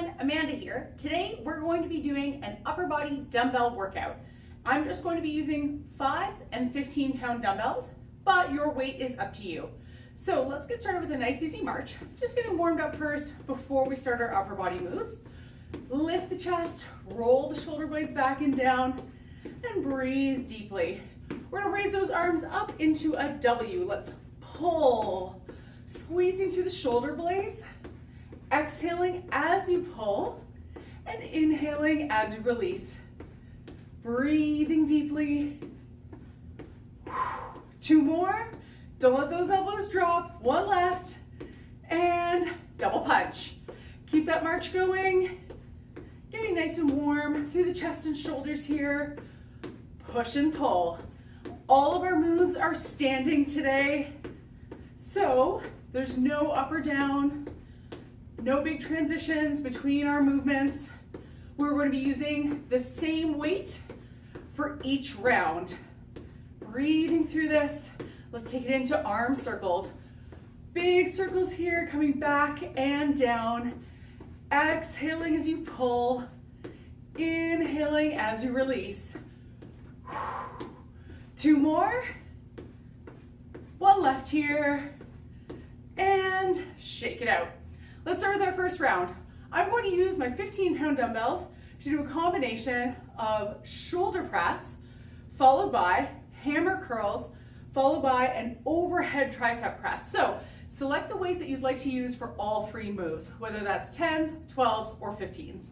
everyone, Amanda here. Today we're going to be doing an upper body dumbbell workout. I'm just going to be using 5s and 15-pound dumbbells, but your weight is up to you. So let's get started with a nice easy march. Just getting warmed up first before we start our upper body moves. Lift the chest, roll the shoulder blades back and down, and breathe deeply. We're gonna raise those arms up into a W. Let's pull, squeezing through the shoulder blades, exhaling as you pull, and inhaling as you release. Breathing deeply. 2 more. Don't let those elbows drop. 1 left, and double punch. Keep that march going. Getting nice and warm through the chest and shoulders here. Push and pull. All of our moves are standing today, so there's no up or down, no big transitions between our movements. We're going to be using the same weight for each round. Breathing through this. Let's take it into arm circles. Big circles here, coming back and down. Exhaling as you pull. Inhaling as you release. 2 more. 1 left here. And shake it out. Let's start with our first round. I'm going to use my 15-pound dumbbells to do a combination of shoulder press, followed by hammer curls, followed by an overhead tricep press. So select the weight that you'd like to use for all 3 moves, whether that's 10s, 12s, or 15s.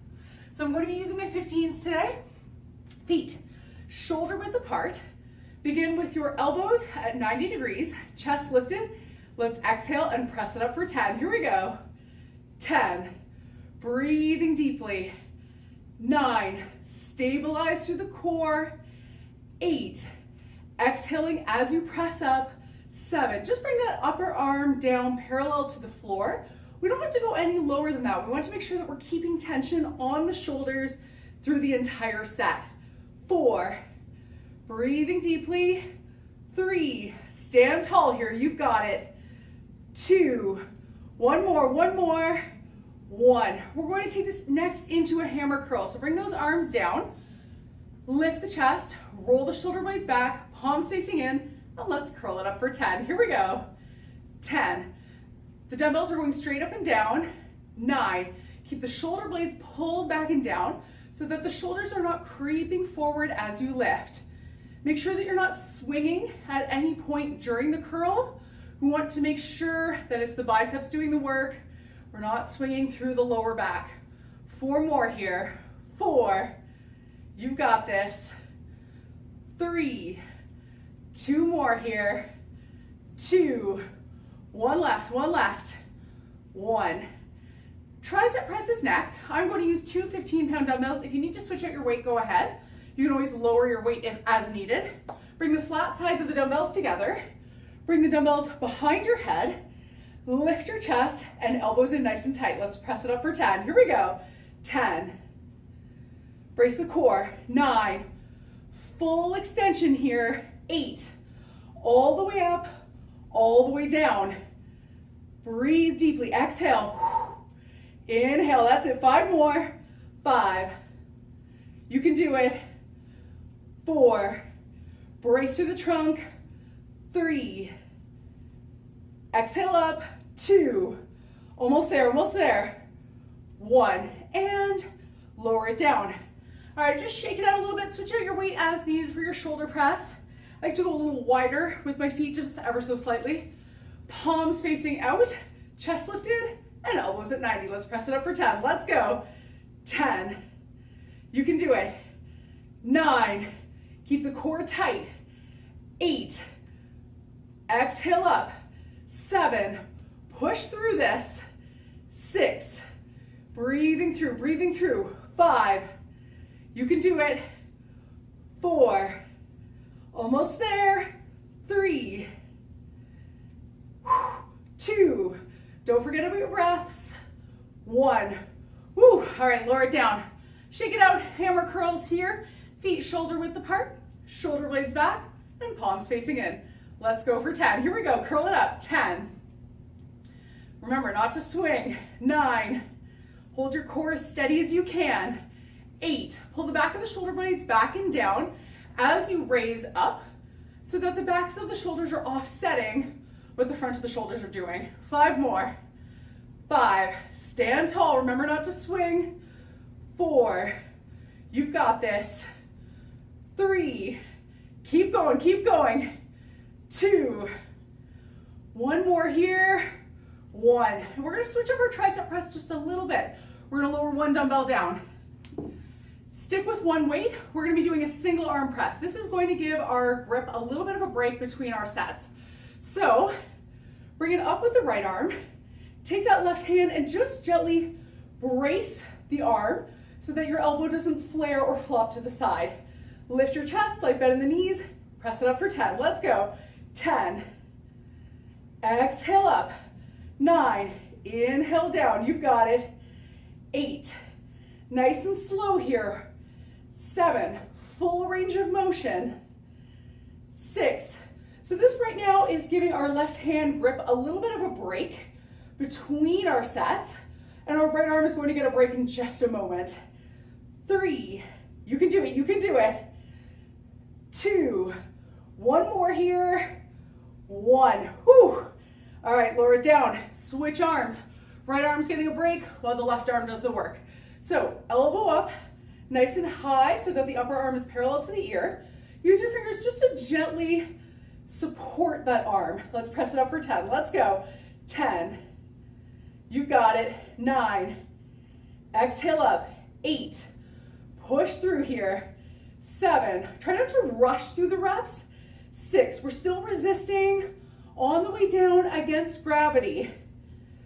So I'm going to be using my 15s today. Feet shoulder width apart. Begin with your elbows at 90 degrees, chest lifted. Let's exhale and press it up for 10. Here we go. 10, breathing deeply. 9, stabilize through the core. 8, exhaling as you press up. 7, just bring that upper arm down parallel to the floor. We don't have to go any lower than that. We want to make sure that we're keeping tension on the shoulders through the entire set. 4, breathing deeply. 3, stand tall here, you've got it. 2, 1 more, 1 more. 1. We're going to take this next into a hammer curl. So bring those arms down, lift the chest, roll the shoulder blades back, palms facing in, and let's curl it up for 10. Here we go. 10. The dumbbells are going straight up and down. 9. Keep the shoulder blades pulled back and down so that the shoulders are not creeping forward as you lift. Make sure that you're not swinging at any point during the curl. We want to make sure that it's the biceps doing the work. We're not swinging through the lower back. 4 more here. 4. You've got this. 3. 2 more here. 2. 1 left, 1 left. 1. Tricep presses next. I'm going to use 2 15-pound dumbbells. If you need to switch out your weight, go ahead. You can always lower your weight as needed. Bring the flat sides of the dumbbells together. Bring the dumbbells behind your head. Lift your chest and elbows in nice and tight. Let's press it up for 10. Here we go. 10. Brace the core. 9. Full extension here. 8. All the way up, all the way down. Breathe deeply. Exhale. Inhale. That's it. 5 more. 5. You can do it. 4. Brace through the trunk. 3. Exhale up. 2. Almost there, almost there. 1. And lower it down. All right, just shake it out a little bit. Switch out your weight as needed for your shoulder press. I like to go a little wider with my feet, just ever so slightly. Palms facing out, chest lifted, and elbows at 90. Let's press it up for 10. Let's go. 10. You can do it. 9. Keep the core tight. 8. Exhale up. 7. Push through this. 6. Breathing through, breathing through. 5. You can do it. 4. Almost there. 3. 2. Don't forget about your breaths. 1. Woo. All right, lower it down. Shake it out. Hammer curls here. Feet shoulder width apart. Shoulder blades back and palms facing in. Let's go for 10. Here we go. Curl it up. 10. Remember not to swing. 9. Hold your core as steady as you can. 8, pull the back of the shoulder blades back and down as you raise up so that the backs of the shoulders are offsetting what the front of the shoulders are doing. 5 more. 5, stand tall, remember not to swing. 4, you've got this. 3, keep going, keep going. 2, 1 more here. 1, and we're gonna switch up our tricep press just a little bit. We're gonna lower 1 dumbbell down. Stick with 1 weight. We're gonna be doing a single arm press. This is going to give our grip a little bit of a break between our sets. So, bring it up with the right arm. Take that left hand and just gently brace the arm so that your elbow doesn't flare or flop to the side. Lift your chest, slight bend in the knees, press it up for 10. Let's go. 10. Exhale up. 9. Inhale down. You've got it. 8. Nice and slow here. 7. Full range of motion. 6. So this right now is giving our left hand grip a little bit of a break between our sets, and our right arm is going to get a break in just a moment. 3. You can do it. You can do it. 2. 1 more here. 1. Whew. All right, lower it down. Switch arms. Right arm's getting a break while the left arm does the work. So elbow up, nice and high so that the upper arm is parallel to the ear. Use your fingers just to gently support that arm. Let's press it up for 10. Let's go. 10. You've got it. 9. Exhale up. 8. Push through here. 7. Try not to rush through the reps. 6. We're still resisting on the way down against gravity.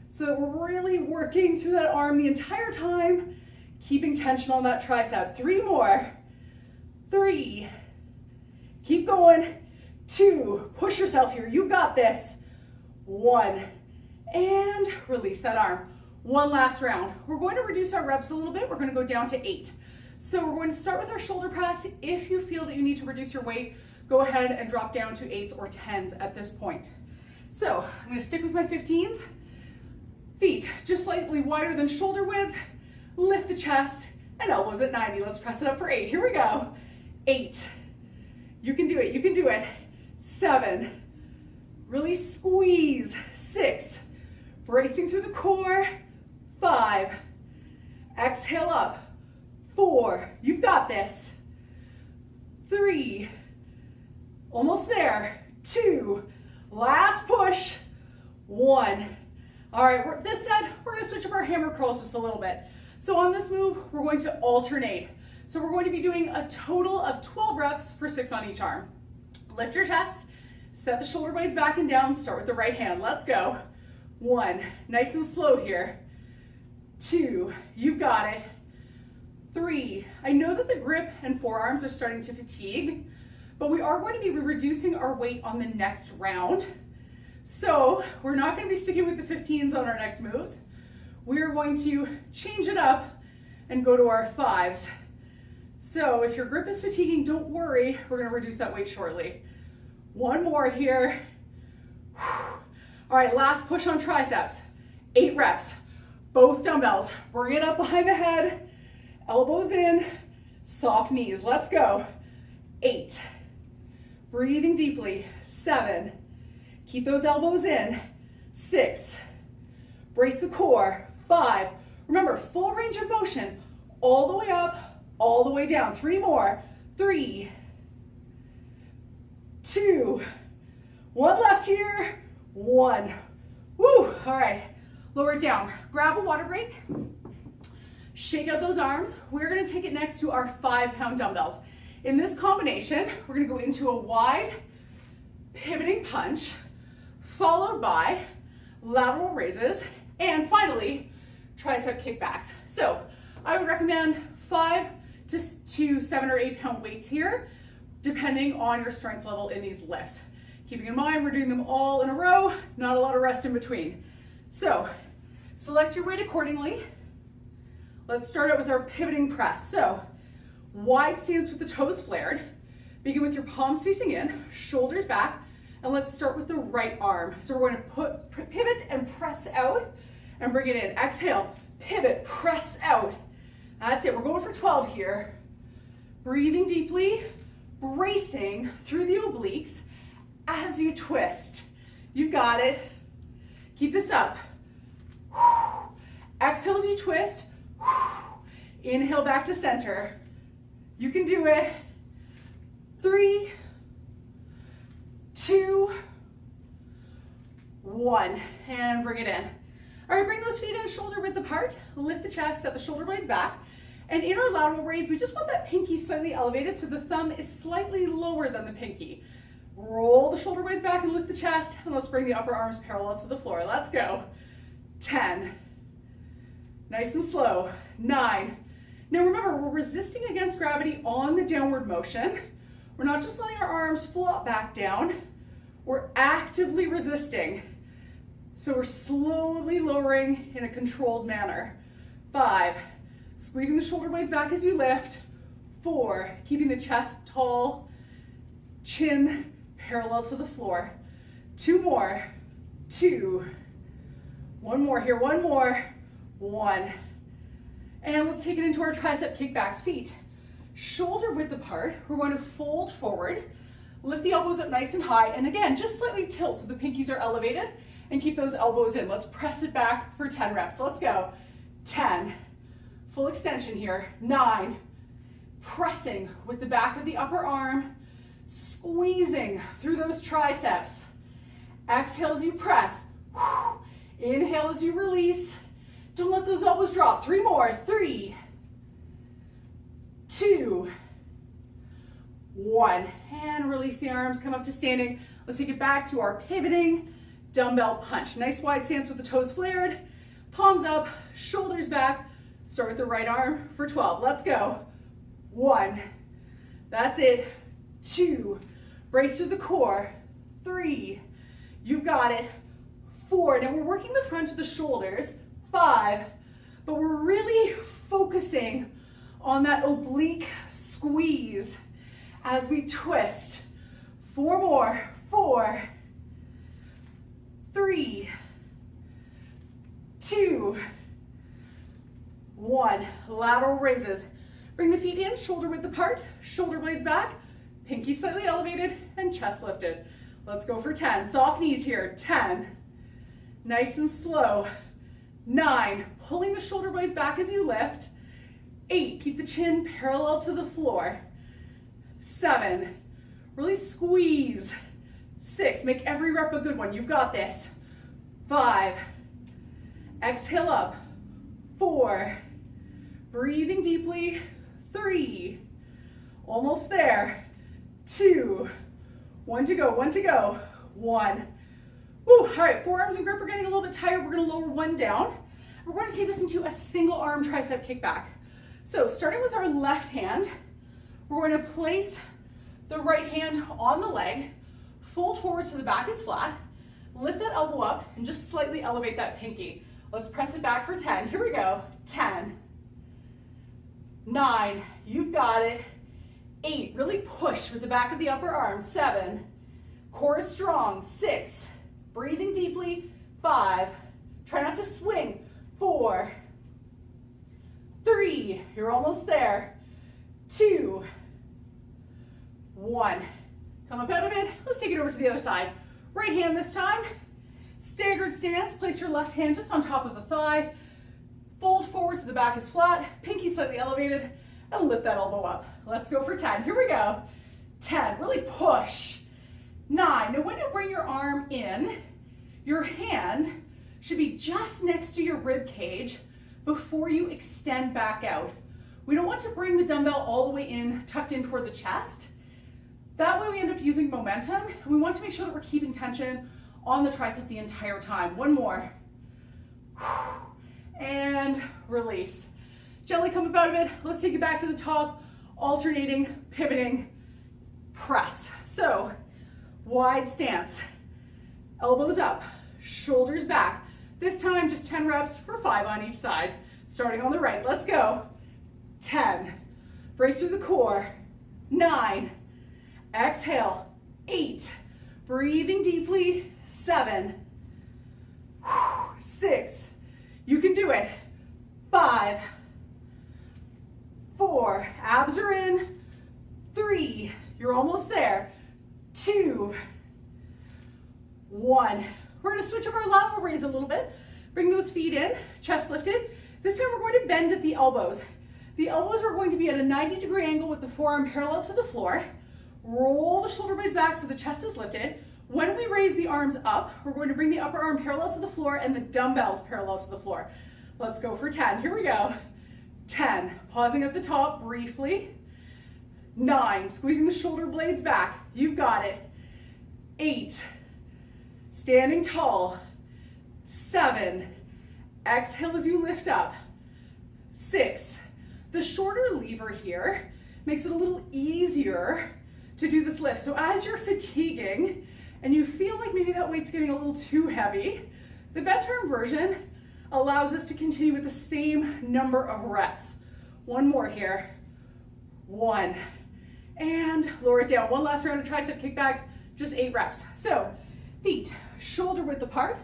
So that we're really working through that arm the entire time, keeping tension on that tricep. 3 more. 3. Keep going. 2. Push yourself here. You've got this. 1. And release that arm. 1 last round. We're going to reduce our reps a little bit. We're going to go down to 8. So we're going to start with our shoulder press. If you feel that you need to reduce your weight, go ahead and drop down to 8s or 10s at this point. So I'm going to stick with my 15s. Feet just slightly wider than shoulder width. Lift the chest and elbows at 90. Let's press it up for 8. Here we go. 8. You can do it. You can do it. 7. Really squeeze. 6. Bracing through the core. 5. Exhale up. 4. You've got this. 3. Almost there. 2. Last push. 1. All right, this set, we're gonna switch up our hammer curls just a little bit. So on this move, we're going to alternate. So we're going to be doing a total of 12 reps for 6 on each arm. Lift your chest, set the shoulder blades back and down, start with the right hand. Let's go. 1, nice and slow here. 2, you've got it. 3, I know that the grip and forearms are starting to fatigue, but we are going to be reducing our weight on the next round. So we're not going to be sticking with the 15s on our next moves. We're going to change it up and go to our 5s. So if your grip is fatiguing, don't worry, we're going to reduce that weight shortly. 1 more here. All right, last push on triceps. 8 reps, both dumbbells. Bring it up behind the head, elbows in, soft knees. Let's go. 8. Breathing deeply. 7. Keep those elbows in. 6. Brace the core. 5. Remember, full range of motion. All the way up, all the way down. 3 more. 3. 2. 1 left here. 1. Woo! All right. Lower it down. Grab a water break. Shake out those arms. We're going to take it next to our 5-pound dumbbells. In this combination, we're going to go into a wide pivoting punch, followed by lateral raises, and finally, tricep kickbacks. So I would recommend 5 to 7 or 8 pound weights here, depending on your strength level in these lifts. Keeping in mind, we're doing them all in a row, not a lot of rest in between. So select your weight accordingly. Let's start out with our pivoting press. So wide stance with the toes flared. Begin with your palms facing in, shoulders back, and let's start with the right arm. So we're going to pivot and press out and bring it in. Exhale, pivot, press out. That's it, we're going for 12 here. Breathing deeply, bracing through the obliques as you twist. You've got it. Keep this up. Exhale as you twist. Inhale back to center. You can do it. 3, 2, 1, and bring it in. All right, bring those feet in shoulder width apart. Lift the chest, set the shoulder blades back. And in our lateral raise, we just want that pinky slightly elevated so the thumb is slightly lower than the pinky. Roll the shoulder blades back and lift the chest, and let's bring the upper arms parallel to the floor. Let's go. 10. Nice and slow. 9. Now remember, we're resisting against gravity on the downward motion. We're not just letting our arms flop back down. We're actively resisting. So we're slowly lowering in a controlled manner. 5. Squeezing the shoulder blades back as you lift. 4. Keeping the chest tall, chin parallel to the floor. 2 more. 2. 1 more here. 1 more. 1. And let's take it into our tricep kickbacks. Feet shoulder width apart. We're going to fold forward, lift the elbows up nice and high, and again, just slightly tilt so the pinkies are elevated, and keep those elbows in. Let's press it back for 10 reps. Let's go. 10. Full extension here. 9. Pressing with the back of the upper arm, squeezing through those triceps. Exhale as you press. Inhale as you release. Don't let those elbows drop. 3 more. 3, 2, 1. And release the arms, come up to standing. Let's take it back to our pivoting dumbbell punch. Nice wide stance with the toes flared, palms up, shoulders back. Start with the right arm for 12. Let's go. 1. That's it. 2. Brace through the core. 3. You've got it. 4. Now we're working the front of the shoulders. 5. But we're really focusing on that oblique squeeze as we twist. 4 more. 4, 3, 2, 1. Lateral raises. Bring the feet in, shoulder width apart, shoulder blades back, pinky slightly elevated, and chest lifted. Let's go for 10. Soft knees here. 10. Nice and slow. 9. Pulling the shoulder blades back as you lift. 8. Keep the chin parallel to the floor. 7. Really squeeze. 6. Make every rep a good one. You've got this. 5. Exhale up. 4. Breathing deeply. 3. Almost there. 2. 1 to go. 1 to go. 1. Woo. All right, forearms and grip are getting a little bit tired. We're going to lower one down. We're going to take this into a single arm tricep kickback. So starting with our left hand, we're going to place the right hand on the leg, fold forward so the back is flat, lift that elbow up, and just slightly elevate that pinky. Let's press it back for 10. Here we go. 10. 9. You've got it. 8. Really push with the back of the upper arm. 7. Core is strong. 6. Breathing deeply. 5. Try not to swing. 4. 3. You're almost there. 2. 1. Come up out of it. Let's take it over to the other side. Right hand this time. Staggered stance. Place your left hand just on top of the thigh. Fold forward so the back is flat. Pinky slightly elevated. And lift that elbow up. Let's go for 10. Here we go. 10. Really push. 9. Now when you bring your arm in, your hand should be just next to your rib cage before you extend back out. We don't want to bring the dumbbell all the way in, tucked in toward the chest. That way we end up using momentum. We want to make sure that we're keeping tension on the tricep the entire time. 1 more. And release. Gently come up out of it. Let's take it back to the top, alternating, pivoting, press. So, wide stance, elbows up, shoulders back. This time, just 10 reps for 5 on each side. Starting on the right, let's go. 10, brace through the core. 9, exhale. 8, breathing deeply. 7, 6, you can do it. 5, 4, abs are in, 3, you're almost there, 2, 1. We're going to switch up our lateral raise a little bit. Bring those feet in, chest lifted. This time we're going to bend at the elbows. The elbows are going to be at a 90-degree angle with the forearm parallel to the floor. Roll the shoulder blades back so the chest is lifted. When we raise the arms up, we're going to bring the upper arm parallel to the floor and the dumbbells parallel to the floor. Let's go for 10. Here we go. 10. Pausing at the top briefly. 9. Squeezing the shoulder blades back. You've got it. 8. Standing tall. 7. Exhale as you lift up. 6. The shorter lever here makes it a little easier to do this lift. So as you're fatiguing and you feel like maybe that weight's getting a little too heavy, the bent arm version allows us to continue with the same number of reps. One more here. 1. And lower it down. One last round of tricep kickbacks, just 8 reps. So feet shoulder width apart,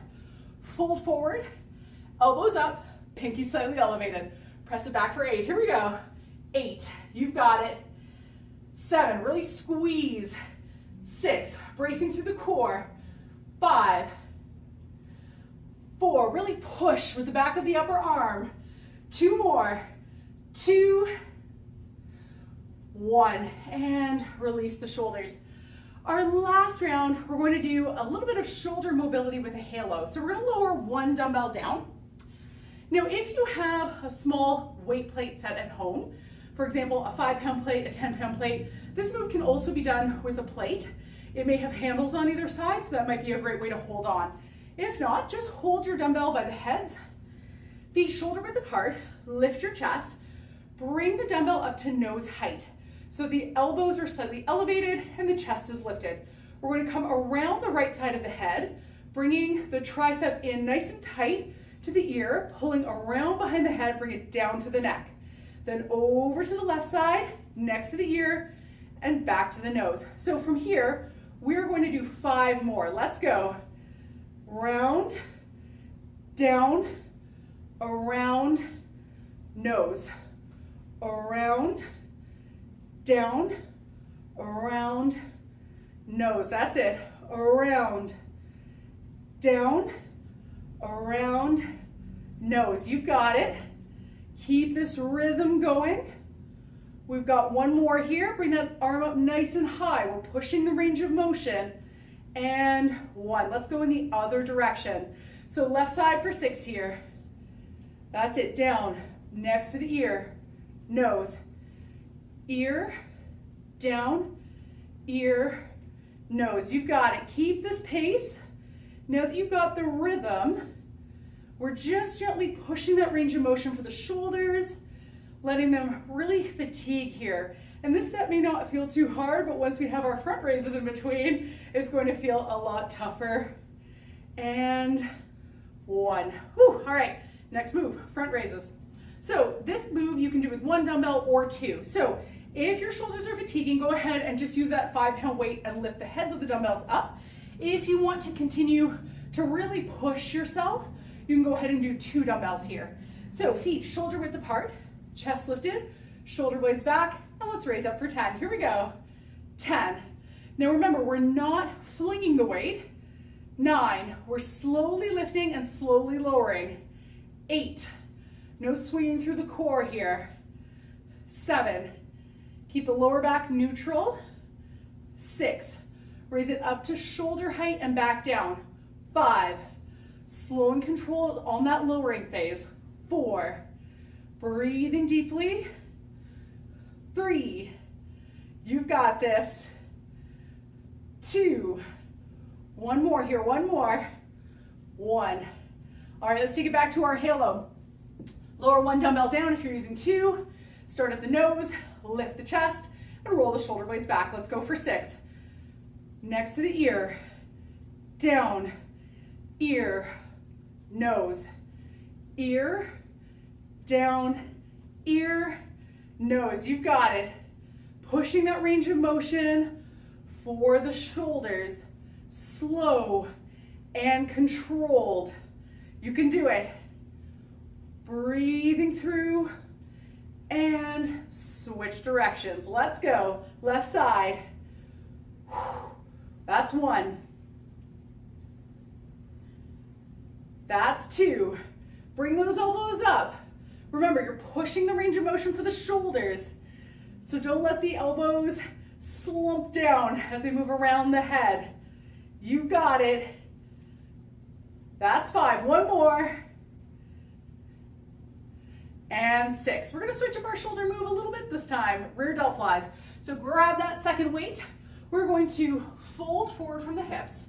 fold forward, elbows up, pinky slightly elevated. Press it back for 8. Here we go. 8. You've got it. 7. Really squeeze. 6. Bracing through the core. 5. 4. Really push with the back of the upper arm. 2 more. 2. 1. And release the shoulders. Our last round, we're going to do a little bit of shoulder mobility with a halo. So we're going to lower 1 dumbbell down. Now, if you have a small weight plate set at home, for example, a 5-pound plate, a 10-pound plate, this move can also be done with a plate. It may have handles on either side, so that might be a great way to hold on. If not, just hold your dumbbell by the heads, feet shoulder width apart, lift your chest, bring the dumbbell up to nose height. So the elbows are slightly elevated and the chest is lifted. We're going to come around the right side of the head, bringing the tricep in nice and tight to the ear, pulling around behind the head, bring it down to the neck. Then over to the left side, next to the ear, and back to the nose. So from here, we're going to do 5 more. Let's go. Round, down, around, nose, around, down, around, nose. That's it. Around, down, around, nose. You've got it. Keep this rhythm going. We've got 1 more here. Bring that arm up nice and high. We're pushing the range of motion. And 1. Let's go in the other direction. So left side for 6 here. That's it. Down, next to the ear, nose, ear, down, ear, nose. You've got it. Keep this pace. Now that you've got the rhythm, we're just gently pushing that range of motion for the shoulders, letting them really fatigue here. And this set may not feel too hard, but once we have our front raises in between, it's going to feel a lot tougher. And 1. Whew. All right, next move, front raises. So this move you can do with 1 dumbbell or 2. So if your shoulders are fatiguing, go ahead and just use that 5-pound weight and lift the heads of the dumbbells up. If you want to continue to really push yourself, you can go ahead and do 2 dumbbells here. So feet shoulder width apart, chest lifted, shoulder blades back, and let's raise up for 10. Here we go. 10. Now remember, we're not flinging the weight. 9. We're slowly lifting and slowly lowering. 8. No swinging through the core here. 7. Keep the lower back neutral. 6. Raise it up to shoulder height and back down. 5. Slow and controlled on that lowering phase. 4. Breathing deeply. 3. You've got this. 2. 1 more here, 1 more. 1. All right, let's take it back to our halo. Lower 1 dumbbell down if you're using 2. Start at the nose, lift the chest, and roll the shoulder blades back. Let's go for 6. Next to the ear, down, ear, nose, ear, down, ear, nose. You've got it. Pushing that range of motion for the shoulders, slow and controlled. You can do it. Breathing through and switch directions. Let's go. Left side. That's 1. That's 2. Bring those elbows up. Remember, you're pushing the range of motion for the shoulders. So don't let the elbows slump down as they move around the head. You've got it. That's 5. 1 more. And 6. We're going to switch up our shoulder move a little bit this time. Rear delt flies. So grab that second weight. We're going to fold forward from the hips.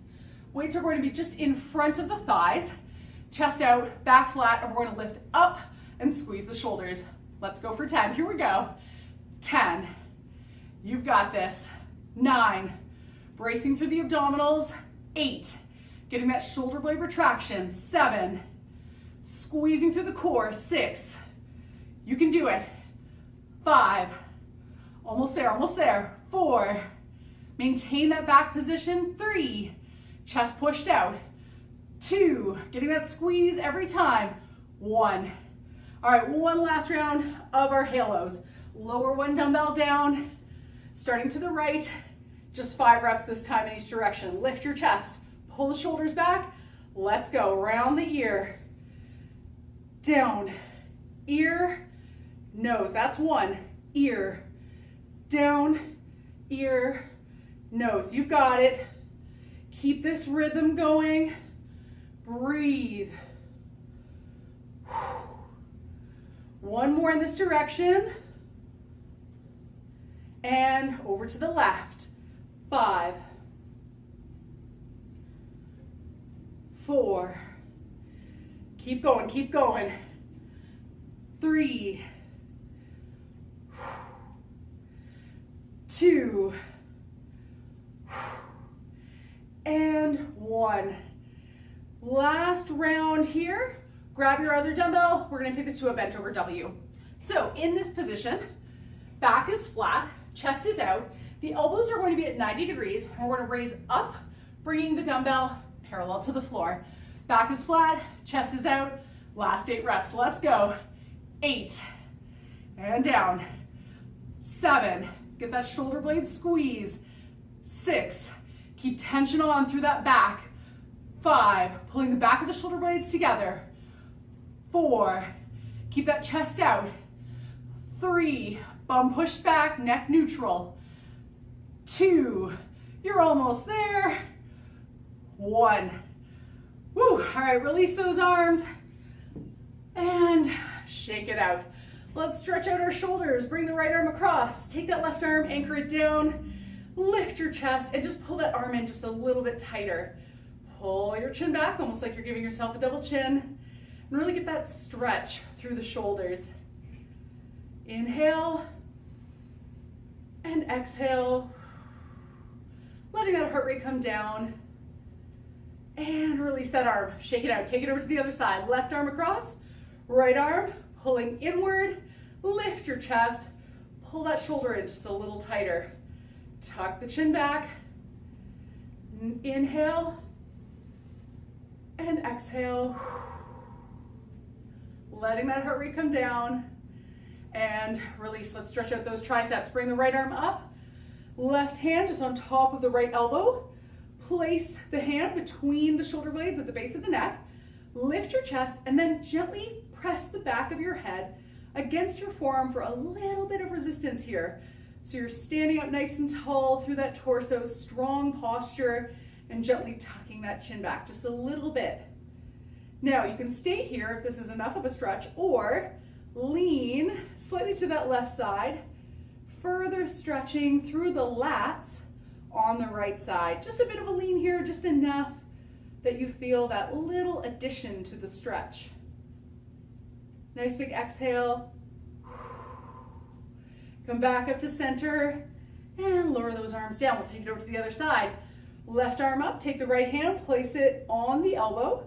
Weights are going to be just in front of the thighs. Chest out, back flat, and we're going to lift up and squeeze the shoulders. Let's go for 10. Here we go. 10. You've got this. 9. Bracing through the abdominals. 8. Getting that shoulder blade retraction. 7. Squeezing through the core. 6. You can do it. 5. Almost there, almost there. 4. Maintain that back position. 3. Chest pushed out. 2. Getting that squeeze every time. 1. All right, one last round of our halos. Lower one dumbbell down, starting to the right. Just 5 reps this time in each direction. Lift your chest, pull the shoulders back. Let's go. Round the ear. Down, ear, nose. That's 1. Ear, down, ear, nose. You've got it. Keep this rhythm going. Breathe. 1 more in this direction. And over to the left. 5. 4. Keep going, keep going. 3. 2. And 1. Last round here. Grab your other dumbbell. We're going to take this to a bent over W. So in this position, back is flat, chest is out. The elbows are going to be at 90 degrees, and we're going to raise up, bringing the dumbbell parallel to the floor. Back is flat, chest is out. Last 8 reps. Let's go. 8. And down. 7. Get that shoulder blade squeeze. 6. Keep tension on through that back. 5. Pulling the back of the shoulder blades together. 4. Keep that chest out. 3. Bum pushed back, neck neutral. 2. You're almost there. 1. Woo. All right, release those arms and shake it out. Let's stretch out our shoulders. Bring the right arm across. Take that left arm, anchor it down. Lift your chest and just pull that arm in just a little bit tighter. Pull your chin back, almost like you're giving yourself a double chin. And really get that stretch through the shoulders. Inhale and exhale. Letting that heart rate come down. And release that arm. Shake it out. Take it over to the other side. Left arm across. Right arm pulling inward. Lift your chest. Pull that shoulder in just a little tighter. Tuck the chin back. Inhale and exhale. Letting that heart rate come down and release. Let's stretch out those triceps. Bring the right arm up. Left hand just on top of the right elbow. Place the hand between the shoulder blades at the base of the neck. Lift your chest and then gently press the back of your head against your forearm for a little bit of resistance here. So you're standing up nice and tall through that torso, strong posture, and gently tucking that chin back just a little bit. Now you can stay here if this is enough of a stretch, or lean slightly to that left side, further stretching through the lats on the right side. Just a bit of a lean here, just enough that you feel that little addition to the stretch. Nice big exhale. Come back up to center and lower those arms down. Let's take it over to the other side. Left arm up, take the right hand, place it on the elbow.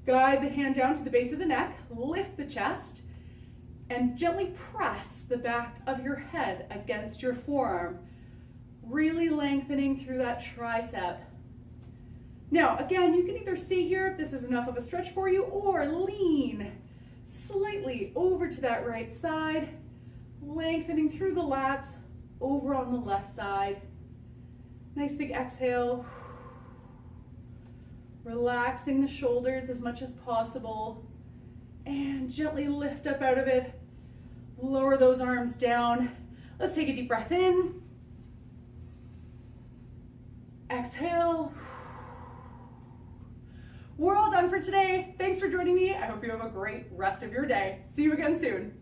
Guide the hand down to the base of the neck, lift the chest, and gently press the back of your head against your forearm, really lengthening through that tricep. Now, again, you can either stay here if this is enough of a stretch for you, or lean slightly over to that right side, lengthening through the lats, over on the left side. Nice big exhale. Relaxing the shoulders as much as possible. And gently lift up out of it. Lower those arms down. Let's take a deep breath in. Exhale. We're all done for today. Thanks for joining me. I hope you have a great rest of your day. See you again soon.